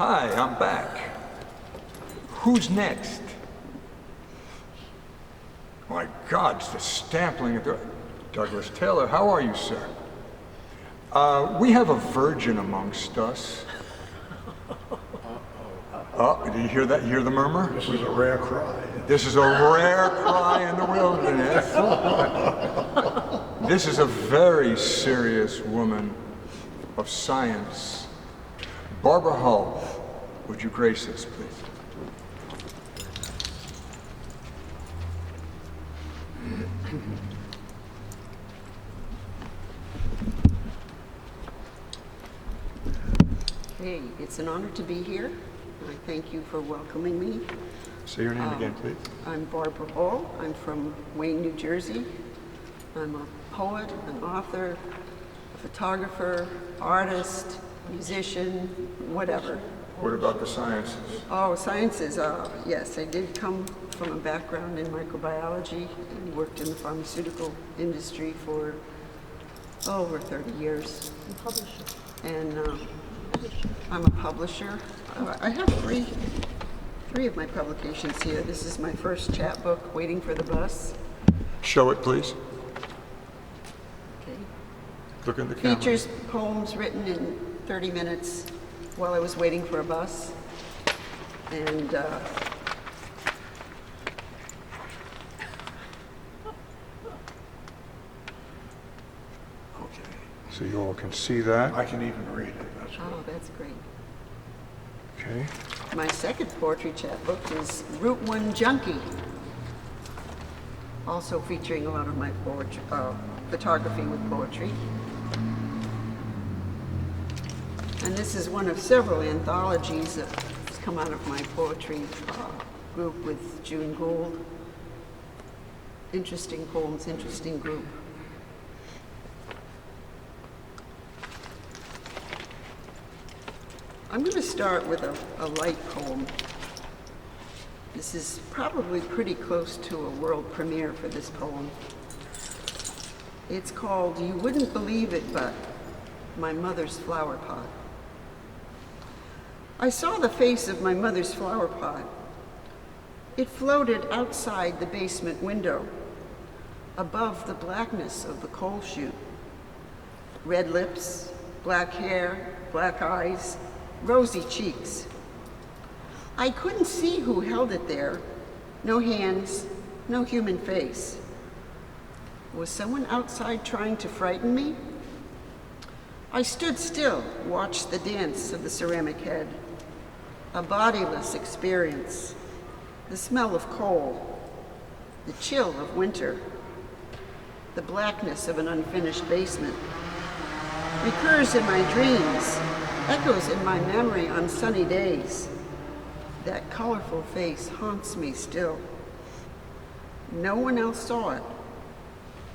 Hi, I'm back. Who's next? My God, it's the stampling at the... Douglas Taylor, how are you, sir? We have a virgin amongst us. Oh, did you hear that? You hear the murmur? This is a rare cry. This is a rare cry in the wilderness. This is a very serious woman of science. Barbara Hull, would you grace us, please? Hey, it's an honor to be here. I thank you for welcoming me. Say your name again, please. I'm Barbara Hall. I'm from Wayne, New Jersey. I'm a poet, an author, a photographer, artist, musician, whatever. What about the sciences? Oh, sciences. Yes, I did come from a background in microbiology and worked in the pharmaceutical industry for over 30 years. And publisher. And I'm a publisher. I have three of my publications here. This is my first chapbook, Waiting for the Bus. Show it, please. Okay. Look in the camera. Features poems written in 30 minutes while I was waiting for a bus. And Okay, so you all can see that. I can even read it. That's good. oh, that's great. Okay. My second poetry chapbook is Route 1 Junkie, also featuring a lot of my poetry, photography with poetry. And this is one of several anthologies that's come out of my poetry group with June Gould. Interesting poems, interesting group. I'm going to start with a light poem. This is probably pretty close to a world premiere for this poem. It's called You Wouldn't Believe It, But My Mother's Flower Pot. I saw the face of my mother's flower pot. It floated outside the basement window, above the blackness of the coal chute. Red lips, black hair, black eyes, rosy cheeks. I couldn't see who held it there. No hands, no human face. Was someone outside trying to frighten me? I stood still, watched the dance of the ceramic head. A bodiless experience. The smell of coal, the chill of winter, the blackness of an unfinished basement. Recurs in my dreams, echoes in my memory on sunny days. That colorful face haunts me still. No one else saw it.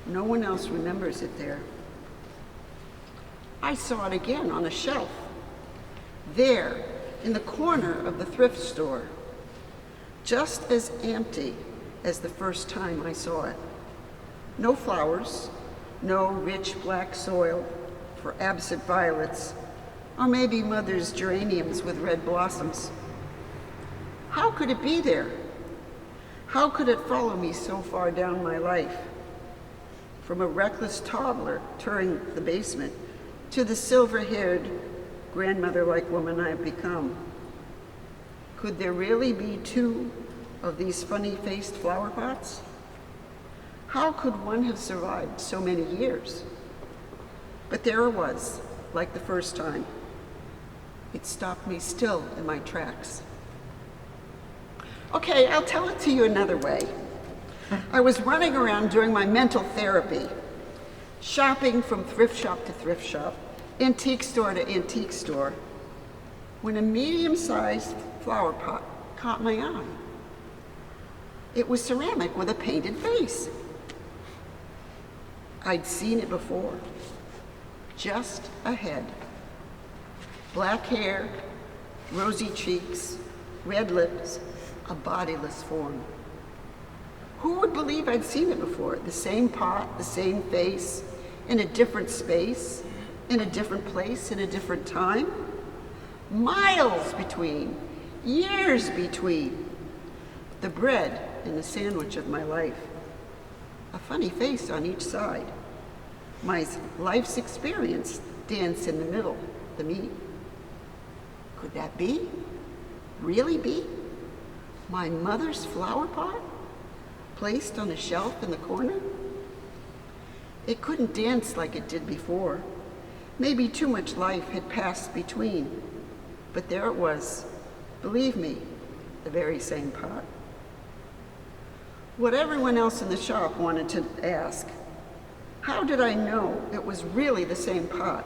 No one else remembers it there. I saw it again on a shelf, there in the corner of the thrift store, just as empty as the first time I saw it. No flowers, no rich black soil for absent violets, or maybe mother's geraniums with red blossoms. How could it be there? How could it follow me so far down my life? From a reckless toddler touring the basement to the silver-haired, grandmother-like woman I've become. Could there really be two of these funny-faced flower pots? How could one have survived so many years? But there it was, like the first time. It stopped me still in my tracks. Okay, I'll tell it to you another way. I was running around doing my mental therapy, shopping from thrift shop to thrift shop, antique store to antique store, when a medium-sized flower pot caught my eye. It was ceramic with a painted face. I'd seen it before, just ahead. Black hair, rosy cheeks, red lips, a bodiless form. Who would believe I'd seen it before? The same pot, the same face, in a different space, in a different place, in a different time. miles between, years between. The bread and the sandwich of my life. A funny face on each side. My life's experience danced in the middle, the meat. Could that be? Really be? My mother's flower pot? Placed on a shelf in the corner? It couldn't dance like it did before. Maybe too much life had passed between. But there it was. Believe me, the very same pot. What everyone else in the shop wanted to ask, how did I know it was really the same pot?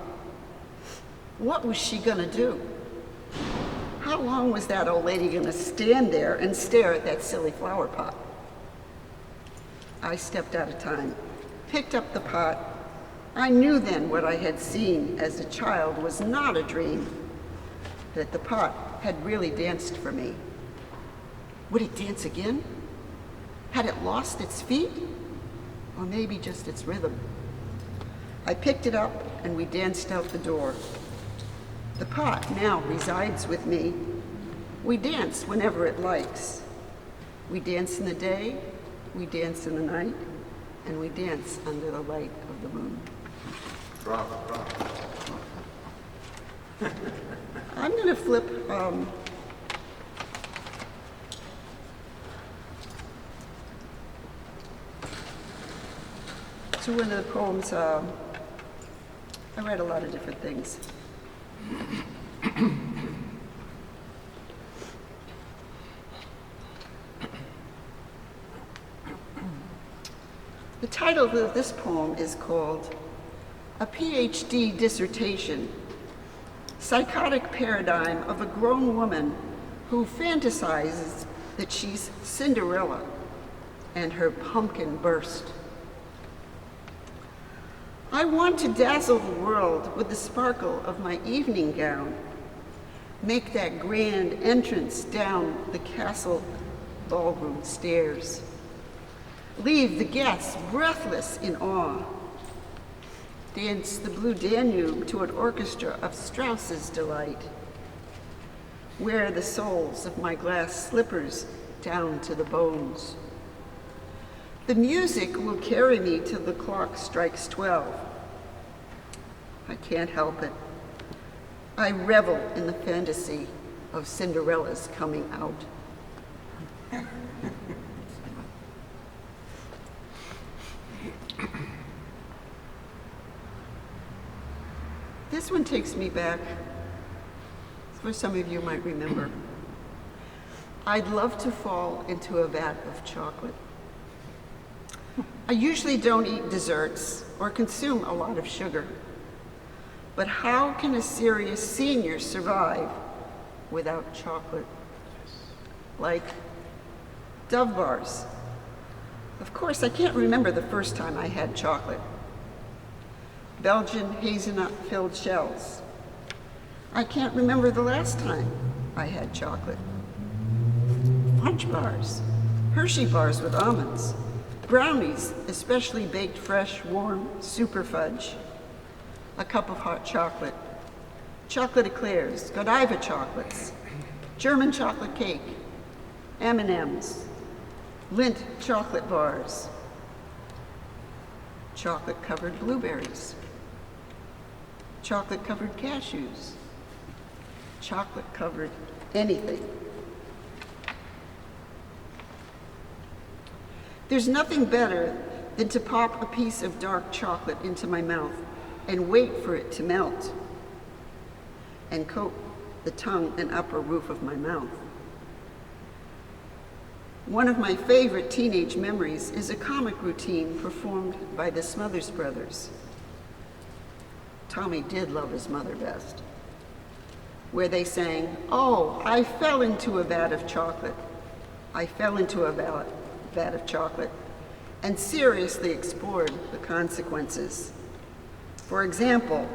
What was she gonna do? How long was that old lady gonna stand there and stare at that silly flower pot? I stepped out of time, picked up the pot. I knew then what I had seen as a child was not a dream, that the pot had really danced for me. Would it dance again? Had it lost its feet? Or maybe just its rhythm? I picked it up and we danced out the door. The pot now resides with me. We dance whenever it likes. We dance in the day, we dance in the night, and we dance under the light of the moon. Bravo, bravo. I'm going to flip to one of the poems. I write a lot of different things. The title of this poem is called A PhD Dissertation, Psychotic Paradigm of a Grown Woman Who Fantasizes That She's Cinderella and Her Pumpkin Burst. I want to dazzle the world with the sparkle of my evening gown, make that grand entrance down the castle ballroom stairs, leave the guests breathless in awe, dance the blue Danube to an orchestra of Strauss's delight, wear the soles of my glass slippers down to the bones. The music will carry me till the clock strikes 12. I can't help it. I revel in the fantasy of Cinderella's coming out. This one takes me back, for some of you might remember. I'd love to fall into a vat of chocolate. I usually don't eat desserts or consume a lot of sugar. But how can a serious senior survive without chocolate? Like Dove bars. Of course, I can't remember the first time I had chocolate. Belgian hazelnut-filled shells. I can't remember the last time I had chocolate. Fudge bars, Hershey bars with almonds, brownies, especially baked fresh, warm, super fudge, a cup of hot chocolate, chocolate eclairs, Godiva chocolates, German chocolate cake, M&Ms, Lindt chocolate bars, chocolate-covered blueberries, chocolate-covered cashews, chocolate-covered anything. There's nothing better than to pop a piece of dark chocolate into my mouth and wait for it to melt and coat the tongue and upper roof of my mouth. One of my favorite teenage memories is a comic routine performed by the Smothers Brothers. Tommy did love his mother best, where they sang, "Oh, I fell into a vat of chocolate. I fell into a vat of chocolate," and seriously explored the consequences. For example,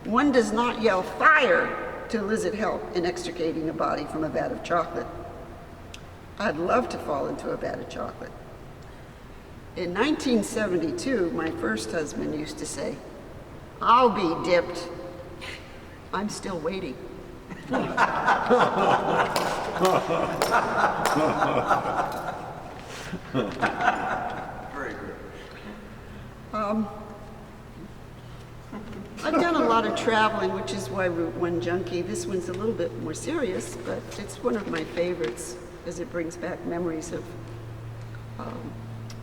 one does not yell "fire" to elicit help in extricating a body from a vat of chocolate. I'd love to fall into a vat of chocolate. In 1972, my first husband used to say, "I'll be dipped." I'm still waiting. Very good. I've done a lot of traveling, which is why Route 1 junkie. This one's a little bit more serious, but it's one of my favorites as it brings back memories of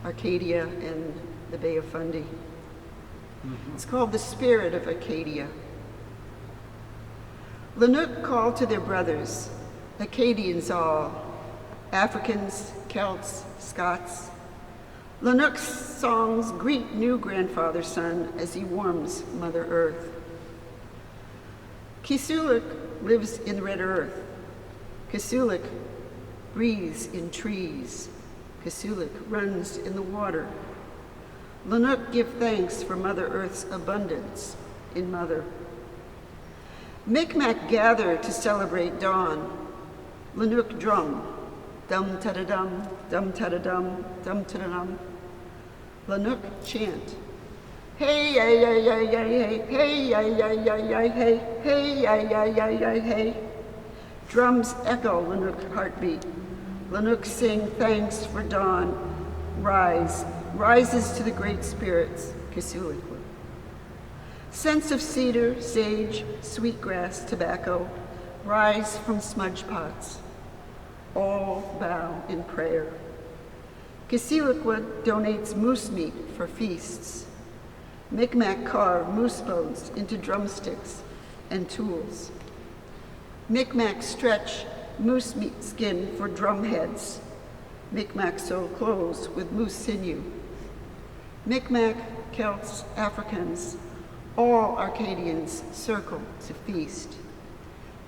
Arcadia and the Bay of Fundy. It's called The Spirit of Acadia. Lenuc called to their brothers, Acadians all, Africans, Celts, Scots. Lenuc's songs greet new grandfather sun as he warms Mother Earth. Kisulik lives in red earth. Kisulik breathes in trees. Kisulik runs in the water. Lenuc give thanks for Mother Earth's abundance in Mother. Micmac gather to celebrate dawn. Lenuc drum, dum ta da dum, dum ta da dum, dum ta da dum. Lenuc chant, hey ya ya ya ya hey, hey ya ya ya ya hey, hey ya ya ya ya hey. Drums echo Lenuc heartbeat. Lenuc sing thanks for dawn. Rises to the great spirits, Kisulik. Scents of cedar, sage, sweetgrass, tobacco rise from smudge pots. All bow in prayer. Kisilikwa donates moose meat for feasts. Micmac carve moose bones into drumsticks and tools. Micmac stretch moose meat skin for drum heads. Micmac sew clothes with moose sinew. Micmac, Celts, Africans, all Arcadians circle to feast.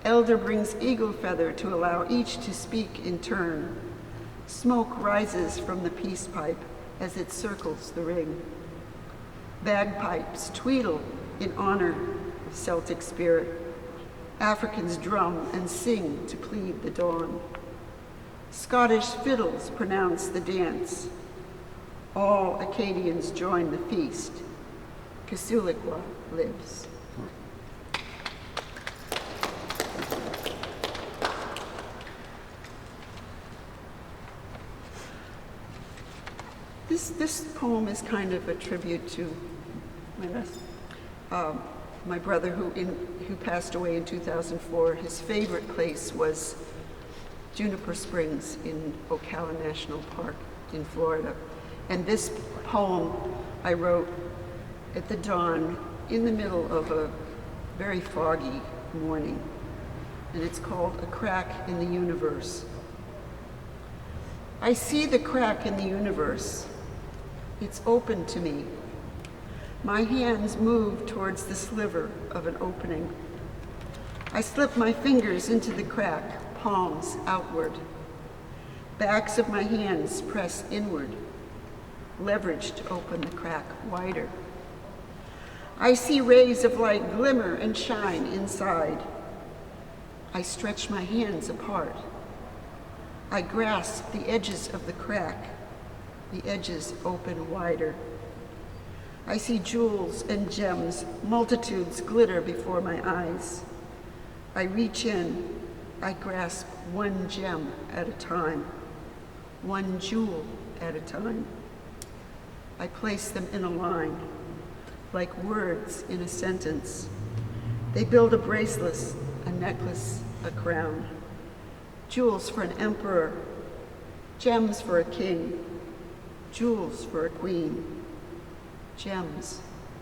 Elder brings eagle feather to allow each to speak in turn. Smoke rises from the peace pipe as it circles the ring. Bagpipes tweedle in honor of Celtic spirit. Africans drum and sing to plead the dawn. Scottish fiddles pronounce the dance. All Acadians join the feast. Kisulikwa lives. This poem is kind of a tribute to my brother who passed away in 2004. His favorite place was Juniper Springs in Ocala National Park in Florida. And this poem I wrote at the dawn in the middle of a very foggy morning. And it's called A Crack in the Universe. I see the crack in the universe. It's open to me. My hands move towards the sliver of an opening. I slip my fingers into the crack, palms outward. Backs of my hands press inward, leveraged to open the crack wider. I see rays of light glimmer and shine inside. I stretch my hands apart. I grasp the edges of the crack. The edges open wider. I see jewels and gems, multitudes glitter before my eyes. I reach in, I grasp one gem at a time, one jewel at a time. I place them in a line, like words in a sentence. They build a bracelet, a necklace, a crown. Jewels for an emperor, gems for a king, jewels for a queen, gems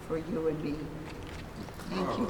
for you and me. Thank you.